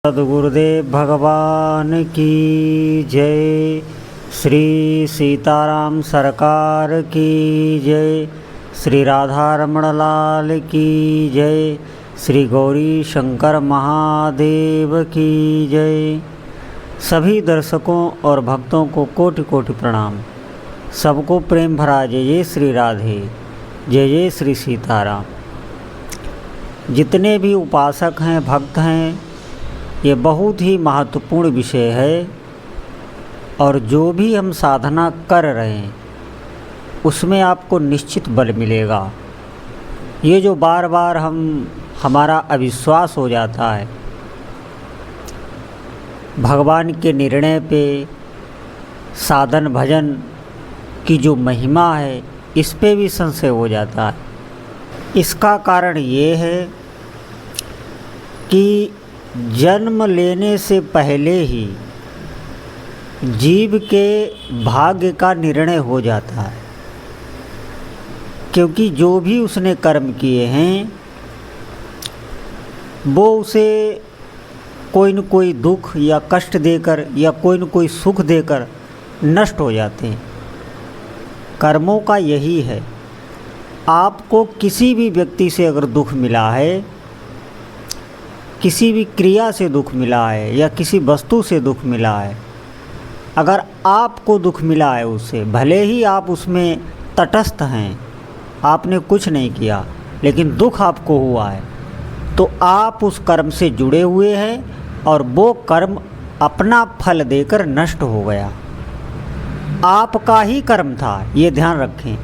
सद्गुरुदेव भगवान की जय। श्री सीताराम सरकार की जय। श्री राधा रमण लाल की जय। श्री गौरी शंकर महादेव की जय। सभी दर्शकों और भक्तों को कोटि कोटि प्रणाम। सबको प्रेम भरा जय जय श्री राधे, जय जय श्री सीताराम। जितने भी उपासक हैं, भक्त हैं, ये बहुत ही महत्वपूर्ण विषय है। और जो भी हम साधना कर रहे हैं उसमें आपको निश्चित बल मिलेगा। ये जो बार बार हमारा अविश्वास हो जाता है भगवान के निर्णय पे, साधन भजन की जो महिमा है इस पे भी संशय हो जाता है। इसका कारण ये है कि जन्म लेने से पहले ही जीव के भाग्य का निर्णय हो जाता है, क्योंकि जो भी उसने कर्म किए हैं वो उसे कोई न कोई दुख या कष्ट देकर या कोई न कोई सुख देकर नष्ट हो जाते हैं। कर्मों का यही है। आपको किसी भी व्यक्ति से अगर दुख मिला है, किसी भी क्रिया से दुख मिला है या किसी वस्तु से दुख मिला है, अगर आपको दुख मिला है उससे, भले ही आप उसमें तटस्थ हैं, आपने कुछ नहीं किया, लेकिन दुख आपको हुआ है, तो आप उस कर्म से जुड़े हुए हैं और वो कर्म अपना फल देकर नष्ट हो गया। आपका ही कर्म था, ये ध्यान रखें।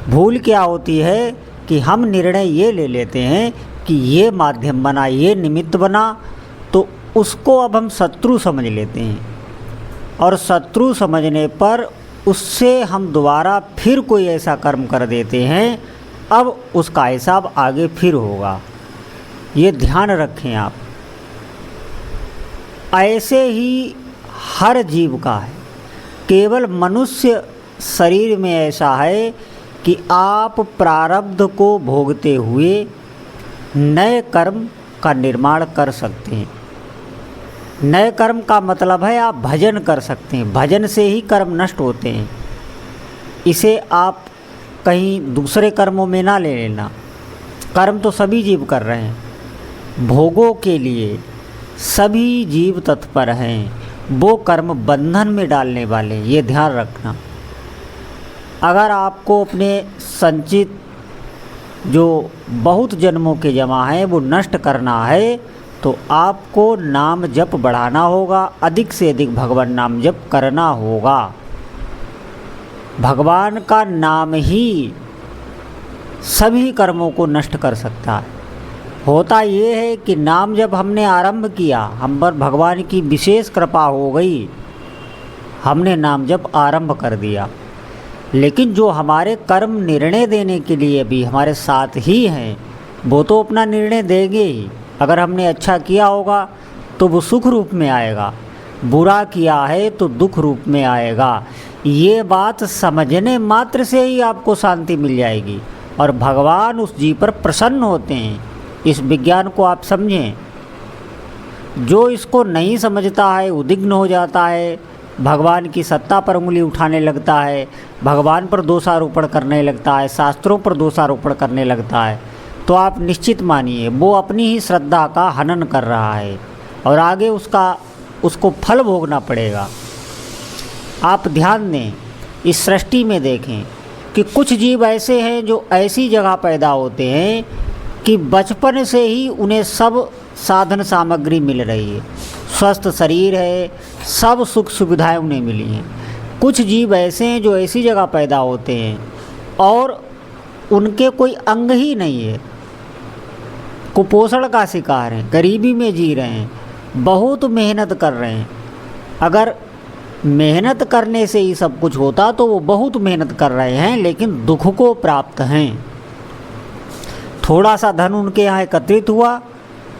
भूल क्या होती है कि हम निर्णय ये ले लेते हैं कि ये माध्यम बना, ये निमित्त बना, तो उसको अब हम शत्रु समझ लेते हैं। और शत्रु समझने पर उससे हम दोबारा फिर कोई ऐसा कर्म कर देते हैं, अब उसका हिसाब आगे फिर होगा। ये ध्यान रखें आप। ऐसे ही हर जीव का है। केवल मनुष्य शरीर में ऐसा है कि आप प्रारब्ध को भोगते हुए नए कर्म का निर्माण कर सकते हैं। नए कर्म का मतलब है आप भजन कर सकते हैं। भजन से ही कर्म नष्ट होते हैं। इसे आप कहीं दूसरे कर्मों में ना ले लेना। कर्म तो सभी जीव कर रहे हैं। भोगों के लिए सभी जीव तत्पर हैं। वो कर्म बंधन में डालने वाले, ये ध्यान रखना। अगर आपको अपने संचित जो बहुत जन्मों के जमा हैं वो नष्ट करना है, तो आपको नाम जप बढ़ाना होगा, अधिक से अधिक भगवान नाम जप करना होगा। भगवान का नाम ही सभी कर्मों को नष्ट कर सकता है। होता ये है कि नाम जब हमने आरंभ किया, हम पर भगवान की विशेष कृपा हो गई, हमने नाम जप आरंभ कर दिया। लेकिन जो हमारे कर्म निर्णय देने के लिए भी हमारे साथ ही हैं, वो तो अपना निर्णय देंगे ही। अगर हमने अच्छा किया होगा तो वो सुख रूप में आएगा, बुरा किया है तो दुख रूप में आएगा। ये बात समझने मात्र से ही आपको शांति मिल जाएगी और भगवान उस जीव पर प्रसन्न होते हैं। इस विज्ञान को आप समझें। जो इसको नहीं समझता है उद्विग्न हो जाता है, भगवान की सत्ता पर उंगली उठाने लगता है, भगवान पर दोषारोपण करने लगता है, शास्त्रों पर दोषारोपण करने लगता है, तो आप निश्चित मानिए वो अपनी ही श्रद्धा का हनन कर रहा है और आगे उसको फल भोगना पड़ेगा। आप ध्यान दें, इस सृष्टि में देखें कि कुछ जीव ऐसे हैं जो ऐसी जगह पैदा होते हैं कि बचपन से ही उन्हें सब साधन सामग्री मिल रही है, स्वस्थ शरीर है, सब सुख सुविधाएं उन्हें मिली हैं। कुछ जीव ऐसे हैं जो ऐसी जगह पैदा होते हैं और उनके कोई अंग ही नहीं है, कुपोषण का शिकार हैं, गरीबी में जी रहे हैं, बहुत मेहनत कर रहे हैं। अगर मेहनत करने से ही सब कुछ होता तो वो बहुत मेहनत कर रहे हैं लेकिन दुख को प्राप्त हैं। थोड़ा सा धन उनके यहाँ एकत्रित हुआ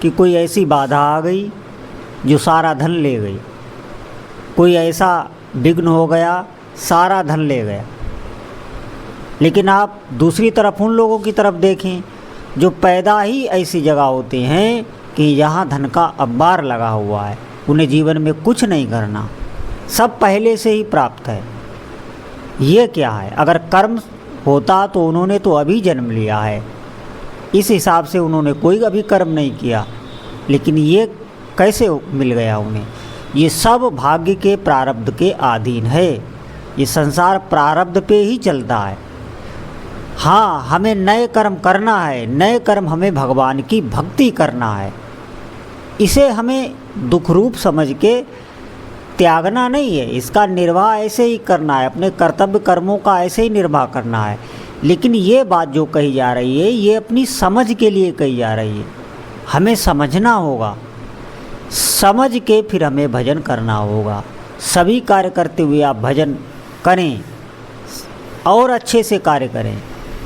कि कोई ऐसी बाधा आ गई जो सारा धन ले गई, कोई ऐसा विघ्न हो गया सारा धन ले गया। लेकिन आप दूसरी तरफ उन लोगों की तरफ देखें जो पैदा ही ऐसी जगह होते हैं कि यहाँ धन का अब्बार लगा हुआ है, उन्हें जीवन में कुछ नहीं करना, सब पहले से ही प्राप्त है। ये क्या है? अगर कर्म होता तो उन्होंने तो अभी जन्म लिया है, इस हिसाब से उन्होंने कोई अभी कर्म नहीं किया, लेकिन ये कैसे मिल गया उन्हें? ये सब भाग्य के प्रारब्ध के अधीन है। ये संसार प्रारब्ध पे ही चलता है। हाँ, हमें नए कर्म करना है, नए कर्म हमें भगवान की भक्ति करना है। इसे हमें दुख रूप समझ के त्यागना नहीं है, इसका निर्वाह ऐसे ही करना है, अपने कर्तव्य कर्मों का ऐसे ही निर्वाह करना है। लेकिन ये बात जो कही जा रही है, ये अपनी समझ के लिए कही जा रही है। हमें समझना होगा, समझ के फिर हमें भजन करना होगा। सभी कार्य करते हुए आप भजन करें और अच्छे से कार्य करें,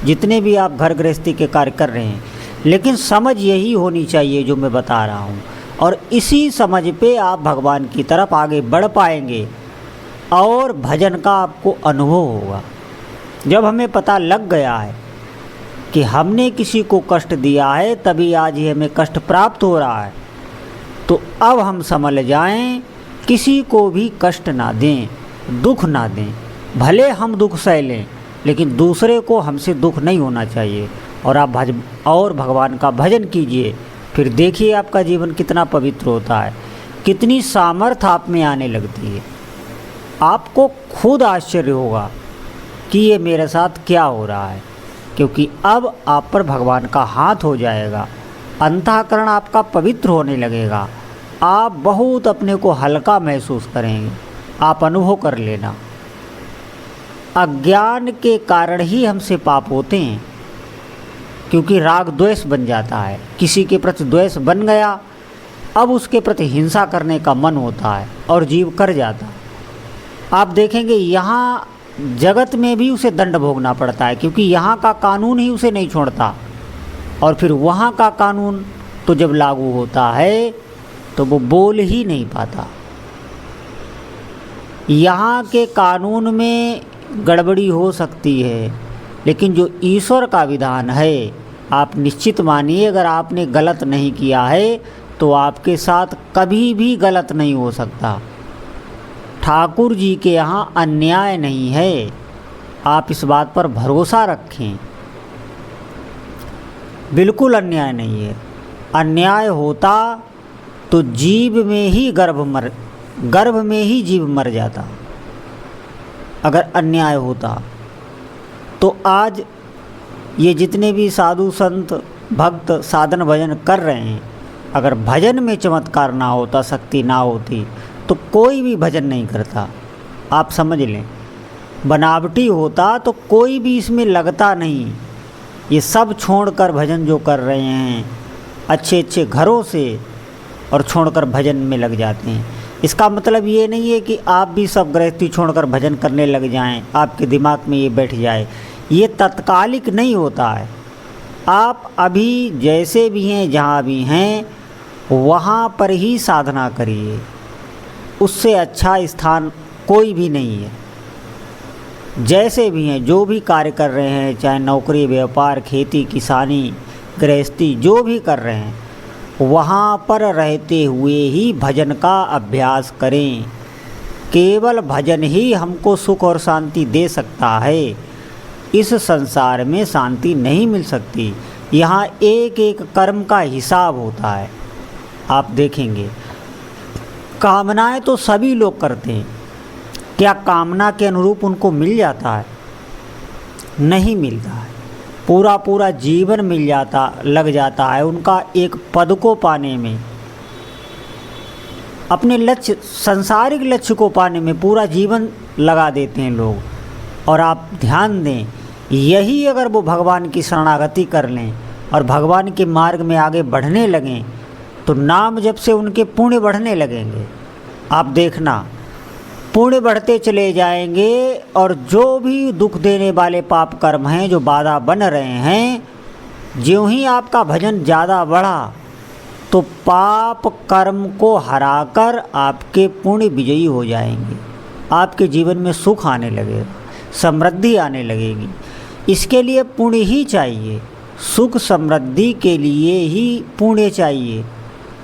जितने भी आप घर गृहस्थी के कार्य कर रहे हैं, लेकिन समझ यही होनी चाहिए जो मैं बता रहा हूँ। और इसी समझ पे आप भगवान की तरफ आगे बढ़ पाएंगे और भजन का आपको अनुभव होगा। जब हमें पता लग गया है कि हमने किसी को कष्ट दिया है, तभी आज ही हमें कष्ट प्राप्त हो रहा है, तो अब हम समझ जाएं, किसी को भी कष्ट ना दें, दुख ना दें। भले हम दुख सह लें, लेकिन दूसरे को हमसे दुख नहीं होना चाहिए। और आप भगवान का भजन कीजिए, फिर देखिए आपका जीवन कितना पवित्र होता है, कितनी सामर्थ्य आप में आने लगती है। आपको खुद आश्चर्य होगा कि ये मेरे साथ क्या हो रहा है, क्योंकि अब आप पर भगवान का हाथ हो जाएगा, अंतःकरण आपका पवित्र होने लगेगा, आप बहुत अपने को हल्का महसूस करेंगे। आप अनुभव कर लेना। अज्ञान के कारण ही हमसे पाप होते हैं, क्योंकि राग द्वेष बन जाता है। किसी के प्रति द्वेष बन गया, अब उसके प्रति हिंसा करने का मन होता है और जीव कर जाता है। आप देखेंगे यहाँ जगत में भी उसे दंड भोगना पड़ता है, क्योंकि यहाँ का कानून ही उसे नहीं छोड़ता। और फिर वहाँ का कानून तो जब लागू होता है तो वो बोल ही नहीं पाता। यहाँ के कानून में गड़बड़ी हो सकती है, लेकिन जो ईश्वर का विधान है, आप निश्चित मानिए, अगर आपने गलत नहीं किया है तो आपके साथ कभी भी गलत नहीं हो सकता। ठाकुर जी के यहाँ अन्याय नहीं है, आप इस बात पर भरोसा रखें। बिल्कुल अन्याय नहीं है। अन्याय होता तो जीव में ही गर्भ में ही जीव मर जाता। अगर अन्याय होता तो आज ये जितने भी साधु संत भक्त साधन भजन कर रहे हैं, अगर भजन में चमत्कार ना होता, शक्ति ना होती, तो कोई भी भजन नहीं करता। आप समझ लें, बनावटी होता तो कोई भी इसमें लगता नहीं। ये सब छोड़कर भजन जो कर रहे हैं, अच्छे अच्छे घरों से और छोड़कर भजन में लग जाते हैं। इसका मतलब ये नहीं है कि आप भी सब गृहस्थी छोड़कर भजन करने लग जाएं, आपके दिमाग में ये बैठ जाए। ये तत्कालिक नहीं होता है। आप अभी जैसे भी हैं, जहाँ भी हैं, वहाँ पर ही साधना करिए। उससे अच्छा स्थान कोई भी नहीं है। जैसे भी हैं, जो भी कार्य कर रहे हैं, चाहे नौकरी, व्यापार, खेती, किसानी, गृहस्थी, जो भी कर रहे हैं, वहाँ पर रहते हुए ही भजन का अभ्यास करें। केवल भजन ही हमको सुख और शांति दे सकता है। इस संसार में शांति नहीं मिल सकती। यहाँ एक एक कर्म का हिसाब होता है। आप देखेंगे, कामनाएं तो सभी लोग करते हैं, क्या कामना के अनुरूप उनको मिल जाता है? नहीं मिलता है। पूरा पूरा जीवन लग जाता है उनका एक पद को पाने में, अपने लक्ष्य, सांसारिक लक्ष्य को पाने में पूरा जीवन लगा देते हैं लोग। और आप ध्यान दें, यही अगर वो भगवान की शरणागति कर लें और भगवान के मार्ग में आगे बढ़ने लगें, तो नाम जप से उनके पुण्य बढ़ने लगेंगे। आप देखना, पुण्य बढ़ते चले जाएंगे, और जो भी दुख देने वाले पाप कर्म हैं, जो बाधा बन रहे हैं, ज्यों ही आपका भजन ज़्यादा बढ़ा, तो पाप कर्म को हराकर आपके पुण्य विजयी हो जाएंगे। आपके जीवन में सुख आने लगेगा, समृद्धि आने लगेगी। इसके लिए पुण्य ही चाहिए। सुख समृद्धि के लिए ही पुण्य चाहिए।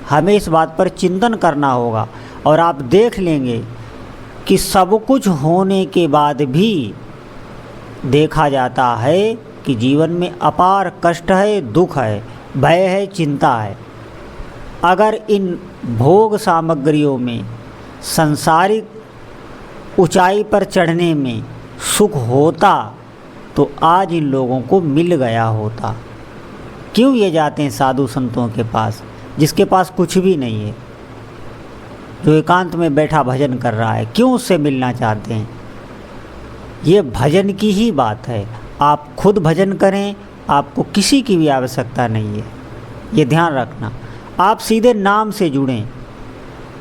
हमें इस बात पर चिंतन करना होगा। और आप देख लेंगे कि सब कुछ होने के बाद भी देखा जाता है कि जीवन में अपार कष्ट है, दुख है, भय है, चिंता है। अगर इन भोग सामग्रियों में, सांसारिक ऊंचाई पर चढ़ने में सुख होता तो आज इन लोगों को मिल गया होता। क्यों ये जाते हैं साधु संतों के पास, जिसके पास कुछ भी नहीं है, जो एकांत में बैठा भजन कर रहा है, क्यों उससे मिलना चाहते हैं? ये भजन की ही बात है। आप खुद भजन करें, आपको किसी की भी आवश्यकता नहीं है, ये ध्यान रखना। आप सीधे नाम से जुड़ें,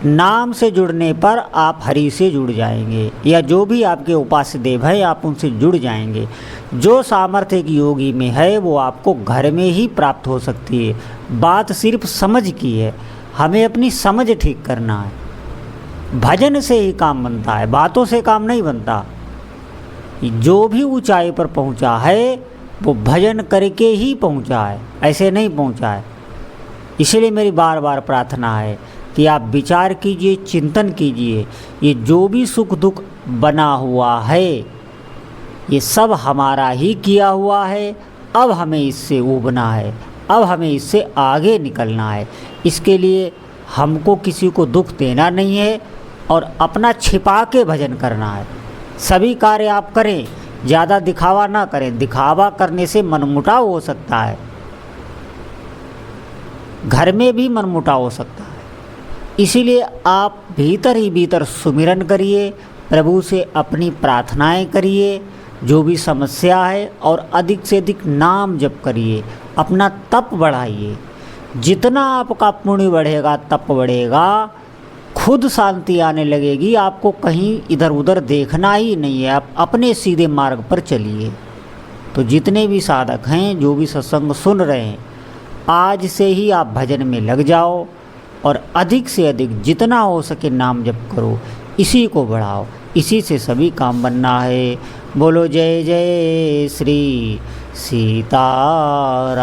नाम से जुड़ने पर आप हरि से जुड़ जाएंगे, या जो भी आपके उपास्य देव है आप उनसे जुड़ जाएंगे। जो सामर्थ्य एक योगी में है वो आपको घर में ही प्राप्त हो सकती है। बात सिर्फ समझ की है, हमें अपनी समझ ठीक करना है। भजन से ही काम बनता है, बातों से काम नहीं बनता। जो भी ऊंचाई पर पहुंचा है वो भजन करके ही पहुंचा है, ऐसे नहीं पहुंचा है। इसलिए मेरी बार बार प्रार्थना है कि आप विचार कीजिए, चिंतन कीजिए। ये जो भी सुख दुख बना हुआ है ये सब हमारा ही किया हुआ है। अब हमें इससे उबना है, अब हमें इससे आगे निकलना है। इसके लिए हमको किसी को दुख देना नहीं है और अपना छिपा के भजन करना है। सभी कार्य आप करें, ज़्यादा दिखावा ना करें। दिखावा करने से मनमुटाव हो सकता है, घर में भी मनमुटाव हो सकता है। इसीलिए आप भीतर ही भीतर सुमिरन करिए, प्रभु से अपनी प्रार्थनाएं करिए, जो भी समस्या है, और अधिक से अधिक नाम जप करिए, अपना तप बढ़ाइए। जितना आपका पुण्य बढ़ेगा, तप बढ़ेगा, खुद शांति आने लगेगी। आपको कहीं इधर उधर देखना ही नहीं है, आप अपने सीधे मार्ग पर चलिए। तो जितने भी साधक हैं, जो भी सत्संग सुन रहे हैं, आज से ही आप भजन में लग जाओ और अधिक से अधिक जितना हो सके नाम जप करो, इसी को बढ़ाओ। इसी से सभी काम बनना है। बोलो जय जय श्री सीताराम।